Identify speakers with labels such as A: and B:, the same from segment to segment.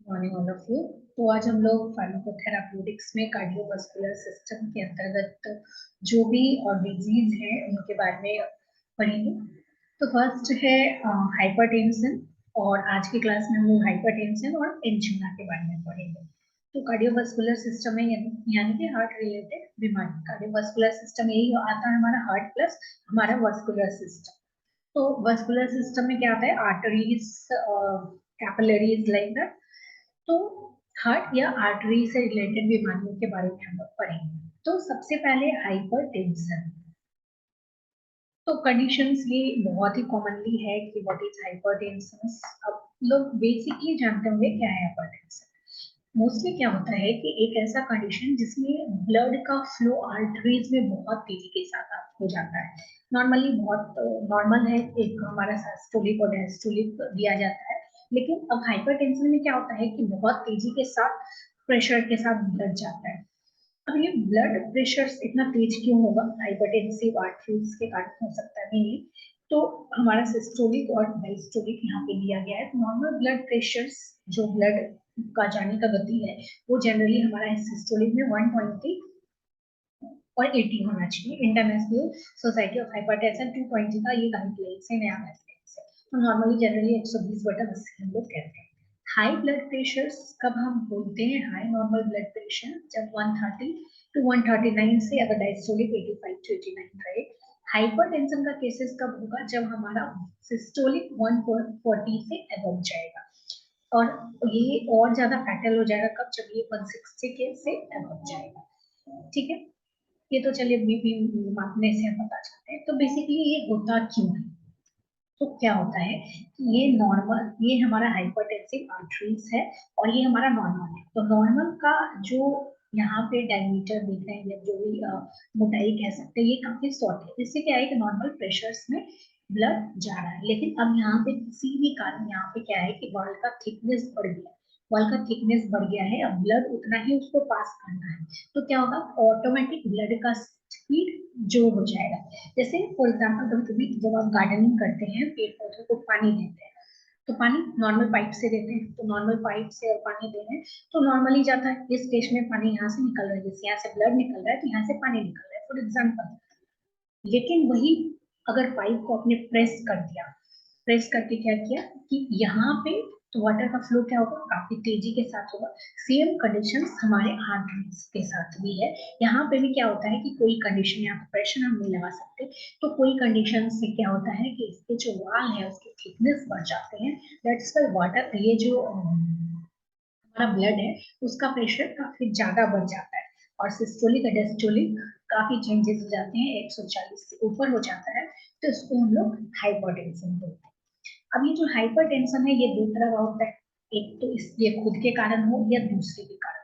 A: Morning all of you. तो आज हम लोग फार्माकोथेराप्यूटिक्स में कार्डियोवास्कुलर सिस्टम के अंतर्गत जो भी और डिजीज है उनके बारे में पढ़ेंगे। तो फर्स्ट है हाइपरटेंशन, और आज की क्लास में हम लोग हाइपरटेंशन और एंजिना के बारे में पढ़ेंगे। तो कार्डियोवास्कुलर सिस्टम है यानी कि हार्ट रिलेटेड बीमारी। कार्डियोवास्कुलर सिस्टम यही आता है हमारा हार्ट प्लस हमारा वास्कुलर सिस्टम। तो वास्कुलर सिस्टम में क्या आता है? Arteries, capillaries, like that. तो हार्ट या आर्टरी से रिलेटेड बीमारियों के बारे में हम लोग पढ़ेंगे। तो सबसे पहले हाइपरटेंशन। तो कंडीशंस ये बहुत ही कॉमनली है कि व्हाट इज हाइपरटेंशन। अब लोग बेसिकली जानते होंगे क्या है हाइपरटेंशन। मोस्टली क्या होता है कि एक ऐसा कंडीशन जिसमें ब्लड का फ्लो आर्टरीज में बहुत तेजी के साथ हो जाता है। नॉर्मली बहुत नॉर्मल है, एक हमारा सिस्टोलिक और डायस्टोलिक दिया जाता है। लेकिन अब हाइपरटेंशन में क्या होता है कि बहुत तेजी के साथ प्रेशर के साथ ब्लड जाता है। अब ये ब्लड प्रेशर इतना तेज क्यों होगा? हाइपरटेंसिव आर्टरीज के कारण हो सकता है नहीं। तो हमारा सिस्टोलिक और डायस्टोलिक यहाँ पे दिया गया है। नॉर्मल ब्लड प्रेशर, जो ब्लड का जाने का गति है, वो जनरली हमारा सिस्टोलिक में 120 और 80 होना चाहिए। इंटरनेशनल सोसाइटी ऑफ हाइपरटेंशन 220 का ये गाइडलाइंस है, नया गाइडलाइंस है। तो नॉर्मली जनरली 120/80 हम लोग कहते हैं। हाई ब्लड प्रेशर कब हम बोलते हैं? हाई नॉर्मल ब्लड प्रेशर जब 130 टू 139 से, अगर डायस्टोलिक 85 टू 89 रहे। हाइपरटेंशन का केसेस कब होगा? जब हमारा सिस्टोलिक 140 से अबव जाएगा, और ये और ज्यादा फैटल हो जाएगा कब? जब ये 160 के से अबव जाएगा। ठीक है, ये तो चलिए बीपी मापने से हम पता चलते हैं। तो बेसिकली ये होता क्यों है? तो क्या होता है कि ये नॉर्मल, ये हमारा हाइपरटेंसिव आर्टरीज है और ये हमारा नॉर्मल है। तो नॉर्मल का जो यहाँ पे डायमीटर देख रहे हैं या जो भी मोटाई कह सकते हैं, ये काफी शॉर्ट है। इससे क्या है कि नॉर्मल प्रेशर्स में ब्लड जा रहा है। लेकिन अब यहाँ पे किसी भी कारण यहाँ पे क्या है कि वॉल का थिकनेस बढ़ गया, वॉल का थिकनेस बढ़ गया है। अब ब्लड उतना ही उसको पास करना है। तो क्या होगा? ऑटोमेटिक ब्लड का स्पीड जो हो जाएगा। जैसे फॉर एग्जाम्पल कभी कभी जब आप गार्डनिंग करते हैं, पेड़ पौधों को पानी देते हैं, तो पानी नॉर्मल पाइप से देते हैं। तो नॉर्मल पाइप से और पानी दे रहे हैं तो नॉर्मली जाता है, इस स्टेज में पानी यहाँ से निकल रहा है, जैसे यहाँ से ब्लड निकल रहा है तो यहाँ से पानी निकल रहा है फॉर एग्जाम्पल। लेकिन वही अगर पाइप को आपने प्रेस कर दिया, प्रेस करके क्या किया कि यहाँ पे, तो वाटर का फ्लो क्या होगा? काफी तेजी के साथ होगा। सेम कंडीशन हमारे आर्टरीज के साथ भी है। यहाँ पे भी क्या होता है कि कोई कंडीशन, यहाँ पे प्रेशर हम नहीं लगा सकते, तो कोई कंडीशन से क्या होता है कि इसके जो वाल है उसके थिकनेस बढ़ जाते हैं। दैट्स व्हाई वाटर, ये जो हमारा ब्लड है उसका प्रेशर काफी ज्यादा बढ़ जाता है, और सिस्टोलिक और डायस्टोलिक काफी चेंजेस हो जाते हैं, 140 से ऊपर हो जाता है। तो इसको हम लोग हाइपरटेंशन बोलते हैं। अब ये जो हाइपरटेंशन है ये दो तरह का होता है। एक तो इस ये खुद के कारण हो या दूसरे के कारण।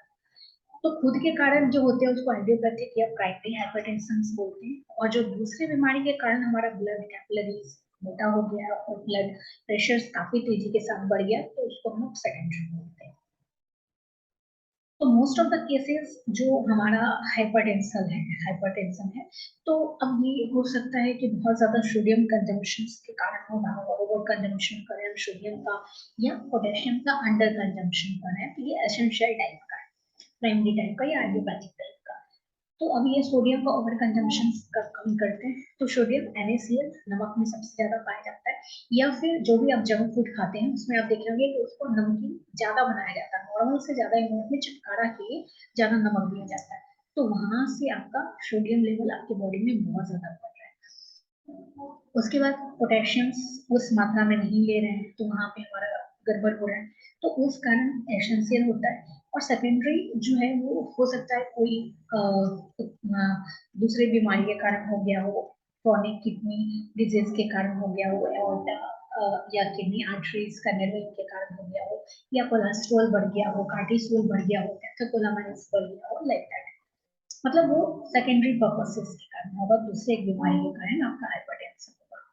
A: तो खुद के कारण जो होते हैं उसको आइडियोपैथिक या प्राइमरी हाइपरटेंशन बोलते हैं, और जो दूसरे बीमारी के कारण हमारा ब्लड कैपिलरीज मोटा हो गया और ब्लड प्रेशर काफी तेजी के साथ बढ़ गया, तो उसको हम लोग सेकेंडरी बोलते हैं। तो मोस्ट ऑफ द केसेस जो हमारा हाइपरटेंशन है, तो अब ये हो सकता है कि बहुत ज्यादा सोडियम कंजम्पशन के कारण हो रहा हो, ओवर कंजम्पशन करें हम सोडियम का, या पोटेशियम का अंडर कंजम्पशन करें, तो ये एसेंशियल टाइप का है, प्राइमरी टाइप का या आइडियोपैथिक टाइप का। तो अब ये सोडियम का ओवर कंजम्पशन कब कम करते हैं? तो सोडियम NaCl नमक में सबसे ज्यादा पाया जाता है, या फिर जो भी आप जंक फूड खाते हैं उसमें आप देखेंगे कि उसको नमकीन ज्यादा बनाया जाता है, नॉर्मल से ज्यादा नमक में चटकारा के ज्यादा नमक दिया जाता है। तो वहां से आपका सोडियम लेवल आपके बॉडी में बहुत ज्यादा बढ़ रहा है। उसके बाद पोटेशियम उस मात्रा में नहीं ले रहे हैं, तो वहां पे हमारा गड़बड़ हो रहा है। तो उस कारण एसेंशियल होता है। और सेकेंडरी जो है वो हो सकता है कोई दूसरे बीमारी के कारण हो गया हो, क्रॉनिक किडनी डिजीज के कारण हो गया हो, एओर्टा या किडनी आर्टरीज का निर्वहन के कारण हो गया हो, या कोलेस्ट्रॉल बढ़ गया हो, कार्टिसोल बढ़ गया हो, कैथेकोलामाइन्स बढ़ गया हो, लाइक दैट। मतलब वो सेकेंडरी पर्पसेस के कारण होगा, दूसरे एक बीमारी के कारण आपका हाइपरटेंशन होगा।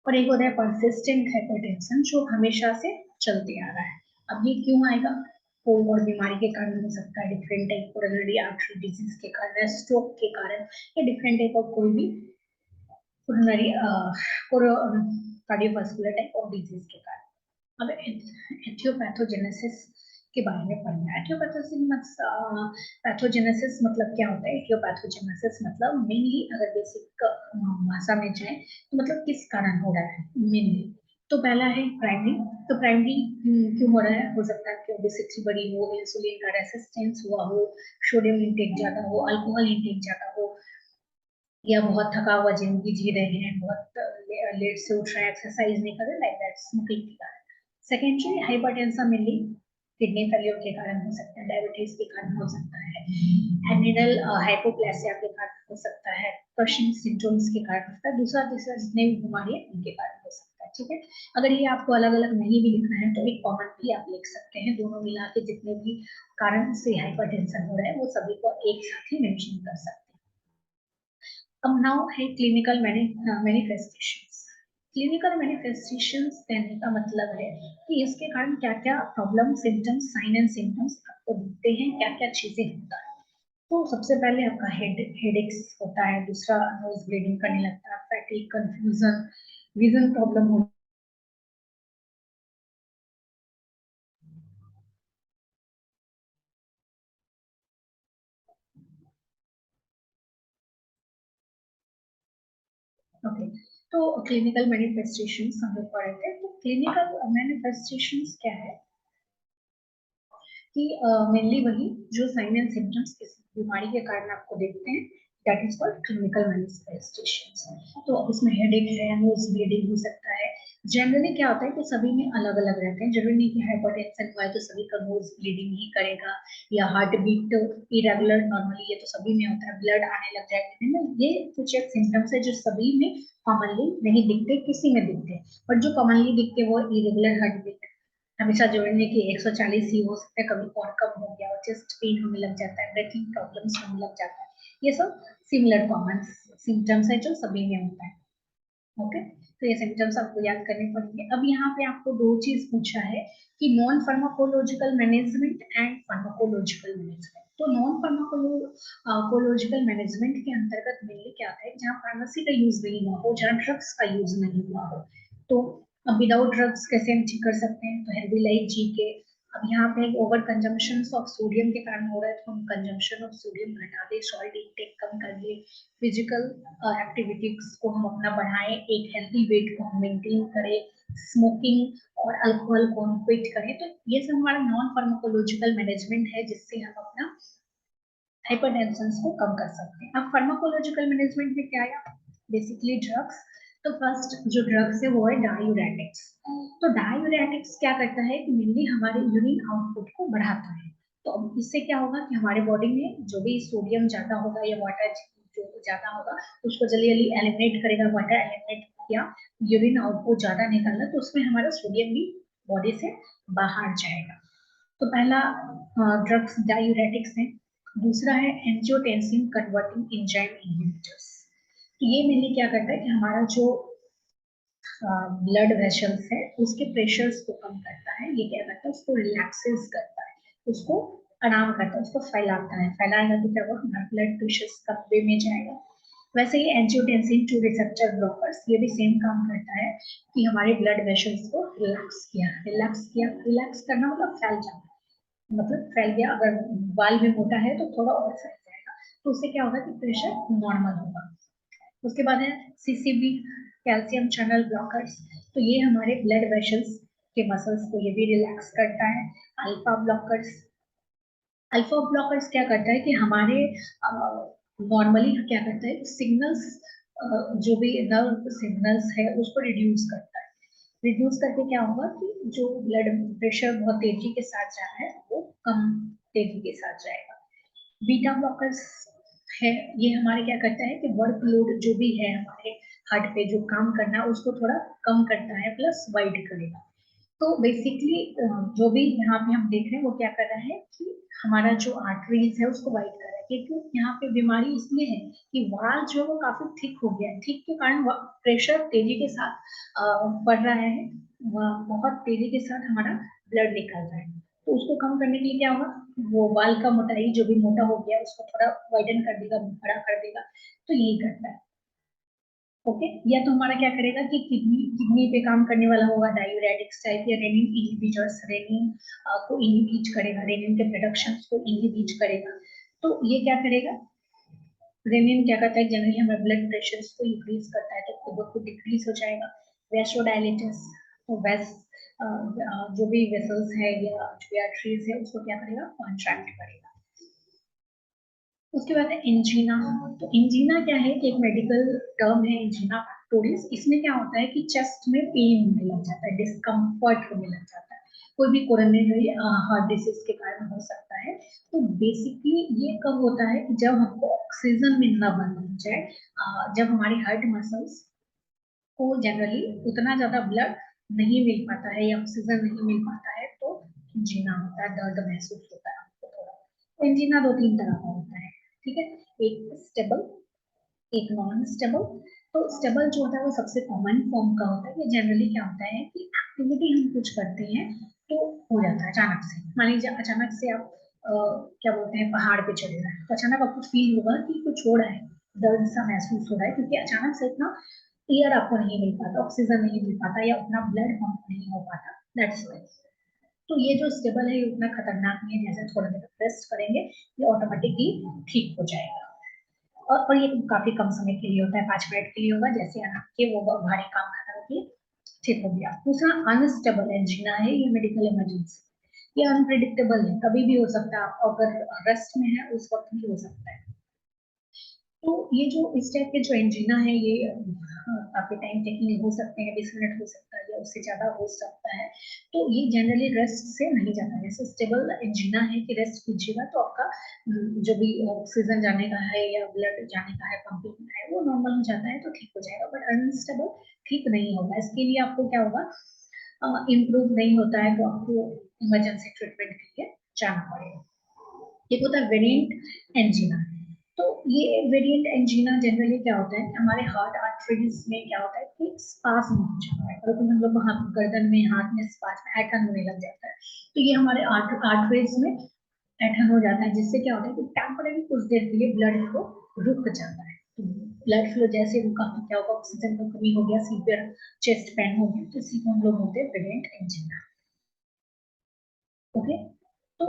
A: और एक होता है परसिस्टेंट हाइपरटेंशन, जो हमेशा से चलते आ रहा है। अब ये क्यों आएगा? कोई और बीमारी के कारण हो सकता है, different type coronary artery disease के कारण, स्ट्रोक के कारण, या डिफरेंट टाइप ऑफ कोई भी coronary cardiovascular type of disease के कारण। अब एथियोपैथोजेनेसिस के बारे में पढ़ना है। पैथोजेनेसिस मतलब क्या होता है? एथियोपैथोजेनेसिस मतलब मेनली अगर बेसिक भाषा में जाए तो मतलब किस कारण हो रहा है मेनली। तो पहला है प्राइमरी। तो प्राइमरी क्यों हो रहा है? हो सकता है कि ओबेसिटी बढ़ी हो, इंसुलिन का रेसिस्टेंस हुआ हो, सोडियम इंटेक ज्यादा हो, अल्कोहल इंटेक ज्यादा हो, या बहुत थका हुआ जिंदगी जी रहे हैं, बहुत लेट से उठ रहे हैं, एक्सरसाइज नहीं कर रहे, लाइक दैट स्मोकिंग के कारण। Secondary hypertension mainly kidney failure के कारण हो सकता है, डायबिटीज के कारण हो सकता है, एड्रिनल हाइपोप्लेसिया के कारण हो सकता है, क्रशिंग सिम्टम्स के कारण हो सकता है, दूसरा तीसरा जितने भी बीमारी है उनके कारण हो सकता है। ठीक है, अगर ये आपको अलग अलग नहीं भी लिखना है तो एक कॉमन भी आप लिख सकते हैं, दोनों मिला के जितने भी कारण से हाइपरटेंशन हो रहा है वो सभी को एक साथ ही मेंशन कर सकते हैं। अब नाउ है क्लिनिकल मैनिफेस्टेशंस। क्लिनिकल मैनिफेस्टेशंस कहने का मतलब है कि इसके कारण क्या क्या problem, symptoms, sign and symptoms आपको दिखते हैं, क्या क्या चीजें होता है। तो सबसे पहले आपका हेडेक्स होता है, दूसरा नोज ब्लीडिंग करने लगता है, फैटिग, कंफ्यूजन, विजन प्रॉब्लम हो। ओके, तो क्लिनिकल मैनिफेस्टेशंस हम लोग पढ़े थे। तो क्लिनिकल मैनिफेस्टेशंस क्या है कि मेनली वही जो साइन एंड सिम्टम्स किसी बीमारी के कारण आपको देखते हैं, that is called clinical manifestations. तो इसमें हेडेक है, नोज ब्लीडिंग हो सकता है। जनरली क्या होता है कि सभी में अलग अलग रहते हैं, जरूरी नहीं कि हाइपरटेंशन हुआ है तो सभी का नोज ब्लीडिंग ही करेगा, या हार्ट बीट इरेगुलर, नॉर्मली ये तो सभी में होता है, ब्लड आने लग जाएगा, ये कुछ एक सिम्टम्स है जो सभी में कॉमनली नहीं दिखते, किसी में दिखते, बट जो कॉमनली दिखते वो इरेगुलर हार्ट बीट, हमेशा जोड़ने की 140 ही हो सकता है, कभी और कम हो गया, और चेस्ट पेन होने लग जाता है, ब्रेथिंग प्रॉब्लम्स होने लग जाता है, ये सब सिमिलर कॉमन सिम्टम्स है जो सभी में होता है। ओके, तो ये सिम्टम्स आपको याद करने पड़ेंगे। अब यहाँ पे आपको दो चीज पूछा है कि non pharmacological management and pharmacological management. तो नॉन फार्माकोलॉजिकल मैनेजमेंट के अंतर्गत मेनली क्या आता है, जहाँ फार्मेसी का यूज नहीं हुआ हो, जहाँ ड्रग्स का यूज नहीं हुआ हो। तो अब विदाउट ड्रग्स कैसे हम ठीक कर सकते हैं? तो हेल्दी लाइफ जी के। अब यहाँ पे ओवर कंजम्पशन ऑफ सोडियम के कारण हो रहा है, तो हम कंजम्पशन ऑफ सोडियम घटा दें, सॉल्ट इंटेक कम कर ले, फिजिकल एक्टिविटीज को हम अपना बढ़ाएं, एक हेल्दी वेट को हम मेंटेन करें, स्मोकिंग और अल्कोहल को हम क्विट करें। तो ये सब हमारा नॉन फार्माकोलॉजिकल मैनेजमेंट है जिससे हम अपना हाइपरटेंशन को कम कर सकते हैं। अब फार्माकोलॉजिकल मैनेजमेंट में क्या है? Basically drugs. तो फर्स्ट जो ड्रग्स है वो है डायूरेटिक्स। तो डायूरेटिक्स क्या करता है कि मेनली हमारे यूरिन आउटपुट को बढ़ाता है। तो अब इससे क्या होगा कि हमारे बॉडी में जो भी सोडियम ज्यादा होगा या वाटर जो ज्यादा होगा उसको जल्दी जल्दी एलिमिनेट करेगा, वाटर एलिमिनेट किया, यूरिन आउटपुट ज्यादा निकालना, तो उसमें हमारा सोडियम भी बॉडी से बाहर जाएगा। तो पहला ड्रग्स डायूरेटिक्स है। दूसरा है एंजियोटेंसिन कन्वर्टिंग एंजाइम इनहिबिटर्स। ये मेनली क्या करता है कि हमारा जो ब्लड वेसल्स है उसके प्रेशर्स को कम करता है। ये क्या करता है? उसको रिलैक्सेस करता है, उसको आराम करता है, उसको फैलाता है, फैलाएगा तो क्या होगा? हमारा ब्लड प्रेशर कम वे में जाएगा। वैसे ही एंजियोटेंसिन टू रिसेप्टर ब्लॉकर्स ये भी सेम काम करता है कि हमारे ब्लड वेसल्स को रिलैक्स किया, रिलैक्स किया, रिलैक्स करना मतलब फैल जाना, मतलब फैल गया। अगर बाल भी मोटा है तो थोड़ा और फैल जाएगा, तो उससे क्या होगा कि प्रेशर नॉर्मल होगा। उसके बाद है सीसीबी, कैल्शियम चैनल ब्लॉकर्स। तो ये हमारे ब्लड वेसल्स के मसल्स को ये भी रिलैक्स करता है। अल्फा ब्लॉकर्स, अल्फा ब्लॉकर्स क्या करता है कि हमारे नॉर्मली क्या करता है, सिग्नल्स जो भी नर्व सिग्नल्स है उसको रिड्यूस करता है। रिड्यूस करके क्या होगा कि जो ब्लड प्रेशर बहुत तेजी के साथ जा रहा है वो कम तेजी के साथ जाएगा। बीटा ब्लॉकर्स है, ये हमारे क्या करता है कि वर्कलोड जो भी है हमारे हार्ट पे जो काम करना है उसको थोड़ा कम करता है, प्लस वाइड करेगा। तो बेसिकली जो भी यहाँ पे हम देख रहे हैं वो क्या कर रहा है कि हमारा जो आर्टरीज है उसको वाइड कर रहा है, क्योंकि यहाँ पे बीमारी इसलिए है कि वाल जो है वो काफी थिक हो गया है, थिक के कारण प्रेशर तेजी के साथ बढ़ रहा है, बहुत तेजी के साथ हमारा ब्लड निकल रहा है। तो उसको कम करने के लिए क्या होगा, वो वाल का मोटाई जो भी मोटा हो गया उसको थोड़ा वाइडन कर देगा, बड़ा कर देगा, तो यही करता है। ओके, या तो हमारा क्या करेगा कि किडनी किडनी पे काम करने वाला होगा डायूरेटिक्स टाइप या रेनिन इनहिबिटर्स, रेनिन को इनहिबिट करेगा, रेनिन के प्रोडक्शन को इनहिबिट करेगा। तो ये क्या करेगा, रेनिन क्या करता है, जनरली हमारे ब्लड प्रेशर को इंक्रीज करता है, तो शुगर को डिक्रीज हो जाएगा। वेसोडायलिटिस, तो जो भी वेसल्स है या जो भी आर्टरीज है उसको क्या करेगा, कॉन्ट्रैक्ट करेगा। उसके बाद है एंजीना। तो एंजीना क्या है कि एक मेडिकल टर्म है एंजीना पैक्टोरिस। इसमें क्या होता है कि चेस्ट में पेन होने लग जाता है, डिस्कम्फर्ट होने लग जाता है, कोई भी कोरोनरी हार्ट डिसीज के कारण हो सकता है। तो बेसिकली ये कब होता है कि जब हमको ऑक्सीजन मिलना बंद हो जाए, जब हमारे हार्ट मसल्स को जनरली उतना ज्यादा ब्लड नहीं मिल पाता है या ऑक्सीजन नहीं मिल पाता है, तो एंजीना होता है, दर्द महसूस होता है हमको थोड़ा। तो एंजीना दो तीन तरह का होता है, ठीक है, एक स्टेबल, एक नॉन स्टेबल। तो स्टेबल जो होता है वो सबसे कॉमन फॉर्म का होता है। ये जनरली क्या होता है कि एक्टिविटी हम कुछ करते हैं तो हो जाता है अचानक से। मान लीजिए अचानक से आप क्या बोलते हैं, पहाड़ पे चढ़ रहे हैं, तो अचानक आपको फील होगा कि कुछ हो रहा है, दर्द सा महसूस हो रहा है, क्योंकि अचानक से इतना एयर आपको नहीं मिल पाता, ऑक्सीजन नहीं मिल पाता या उतना ब्लड पंप नहीं हो पाता, दैट्स व्हाई। तो ये जो स्टेबल है ये उतना खतरनाक नहीं है, जैसे थोड़ा देर रेस्ट करेंगे ये ऑटोमेटिकली ठीक हो जाएगा। और ये काफी कम समय के लिए होता है, 5 मिनट के लिए होगा, जैसे आराम के वो भारी काम खत्म किए ठीक हो गया। दूसरा अनस्टेबल एंजीना है, ये मेडिकल इमरजेंसी, ये अनप्रिडिक्टेबल है, कभी भी हो सकता है, आप अगर रेस्ट में है उस वक्त भी हो सकता है। तो ये जो इस टाइप के जो एंजीना है ये काफी टाइम टेकिंग हो सकते हैं, 20 मिनट हो सकता है या उससे ज्यादा हो सकता है। तो ये जनरली रेस्ट से नहीं जाता है। जैसे स्टेबल एंजीना है कि रेस्ट कीजिएगा तो आपका जो भी ऑक्सीजन जाने का है या ब्लड जाने का है, पंपिंग का है, वो नॉर्मल हो जाता है तो ठीक हो जाएगा। बट अनस्टेबल ठीक नहीं होगा, इसके लिए आपको क्या होगा, इम्प्रूव नहीं होता है तो आपको इमरजेंसी ट्रीटमेंट के लिए जाना पड़ेगा। एक होता है वेरिएंट एंजीना। तो ये वेरिएंट एंजीना जनरली क्या होता है कि हमारे हार्ट आर्टरीज में क्या होता है कि स्पाज्म हो जाता है, और हम लोग हाथ गर्दन में हाथ में स्पाज्म ऐठन होने लग जाता है। तो ये हमारे आर्टरीज में ऐठन हो जाता है, जिससे क्या होता है कि टेम्पररी कुछ देर के लिए ब्लड फ्लो रुक जाता है। तो ब्लड फ्लो जैसे रुका तो क्या होगा, ऑक्सीजन की कमी हो गया, सीवियर चेस्ट पेन हो गया, तो इसी को हम लोग बोलते हैं वेरिएंट एंजीना। ओके, तो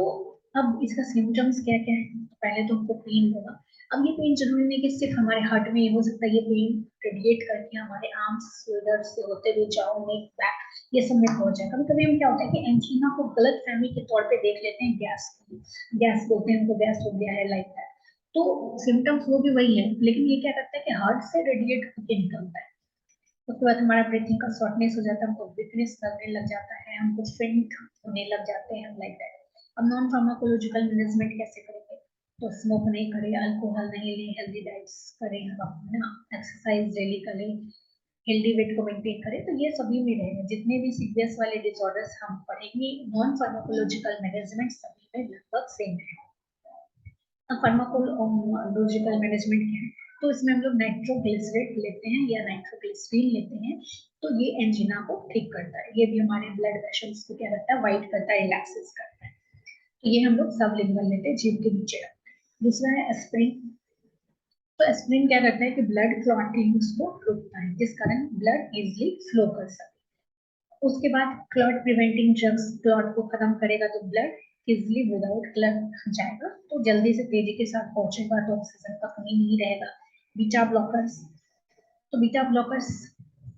A: अब इसका सिम्टम्स क्या क्या है। तो पहले तो हमको पेन होगा। अब ये पेन जरूरी नहीं कि सिर्फ हमारे हार्ट में ही हो सकता है, ये पेन रेडिएट करके हमारे आर्म्स शोल्डर से होते हुए जाओ, नेक, बैक, ये सब में पहुंच जाए। कभी कभी हम क्या होता है कि एंजीना को गलत फहमी के तौर पे देख लेते हैं, गैस गैस बोलते हैं उनको, गैस हो गया है लाइक दैट। तो सिम्टम्स वो भी वही है, लेकिन ये क्या करता है कि हार्ट से रेडिएट होकर निकलता है। उसके बाद हमारा ब्रीथिंग का शॉर्टनेस हो जाता है, हमको वीकनेस लगने लग जाता है, हमको फेंट होने लग जाते हैं लाइक दैट। अब नॉन फार्माकोलॉजिकल मैनेजमेंट कैसे करेंगे, तो स्मोक नहीं करें, अल्कोहल नहीं लें, हेल्दी डाइट्स करें, अपना एक्सरसाइज डेली करें, हेल्दी वेट को मेंटेन करें। तो ये सभी में रहेंगे, जितने भी सीरियस वाले डिसऑर्डर्स हम पढ़ेंगे नॉन फार्माकोलॉजिकल मैनेजमेंट सभी में लगभग सेम है। फार्माकोलॉजिकल मैनेजमेंट क्या है, तो इसमें हम लोग नाइट्रोग्लिसरेट लेते हैं या नाइट्रोग्लिसरीन लेते हैं। तो ये एंजीना को ठीक करता है, ये भी हमारे ब्लड वेसल्स को क्या करता है, वाइट करता है, रिलैक्सेस करता है। तो ये हम लोग सब लिंगल लेते हैं, जीभ के नीचे रखते हैं। दूसरा है एस्प्रिन। तो एस्प्रिन क्या करता है कि ब्लड क्लॉटिंग को रोकता है, जिस कारण ब्लड इजिली फ्लो कर सके। उसके बाद क्लॉट प्रिवेंटिंग ड्रग्स, क्लॉट को खत्म करेगा तो ब्लड इजिली विदाउट क्लॉट जाएगा, तो जल्दी से तेजी के साथ पहुंचेगा, तो ऑक्सीजन का कमी नहीं रहेगा। बीटा ब्लॉकर्स, तो बीटा ब्लॉकर्स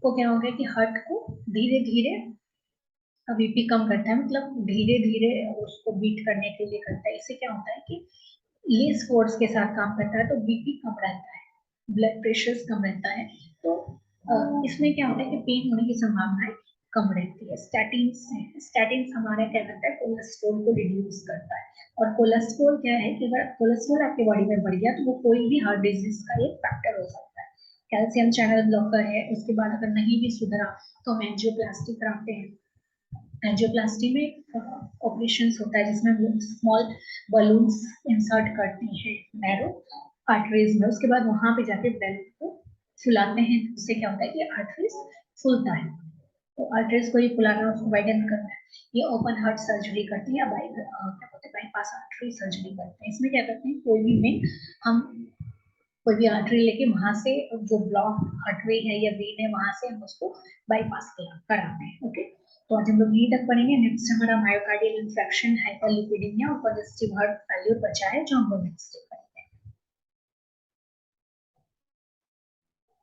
A: को क्या हो गया कि हार्ट को धीरे धीरे बीपी कम करता है, मतलब धीरे धीरे उसको बीट करने के लिए करता है। इससे क्या होता है कि लेस फोर्स के साथ काम करता है, तो बीपी कम रहता है, ब्लड प्रेशर कम रहता है। तो इसमें क्या होता है कि पेन होने की संभावनाएं कम रहती है। स्टैटिन हमारा क्या करता है, कोलेस्ट्रॉल को रिड्यूस करता है। और कोलेस्ट्रॉल क्या है कि अगर कोलेस्ट्रॉल आपके बॉडी में बढ़ गया तो वो कोई भी हार्ट डिजीज का एक फैक्टर हो सकता है। कैल्शियम चैनल ब्लॉकर है, उसके बाद अगर नहीं भी सुधरा तो हम एंजियोप्लास्टी कराते हैं। एंजियोप्लास्टी में ऑपरेशन होता है जिसमें हम लोग स्मॉल बलून्स इंसर्ट करते हैं नैरो आर्टरीज में, उसके बाद वहां पे जाके ब्लड को फुलाते हैं। उससे क्या होता है कि आर्टरीज फूलता है। तो आर्टरीज को ही फुलाना, उसको वाइडन करना है। ये ओपन हार्ट सर्जरी करते हैं या क्या बोलते हैं, बाईपास आर्टरी सर्जरी करते हैं। इसमें क्या करते हैं, कोई भी में हम कोई भी आर्टरी लेके वहां से जो ब्लॉक आर्टरी है या वेन है वहां से हम उसको बाईपास कराते हैं। ओके, तो आज हम लोग यहीं तक पढ़ेंगे। नेक्स्ट हमारा मायोकार्डियल इंफ्रेक्शन, हाइपरलिपिडेमिया और कंजेस्टिव हार्ट फेल्यूर बचा है, जो हम लोग नेक्स्ट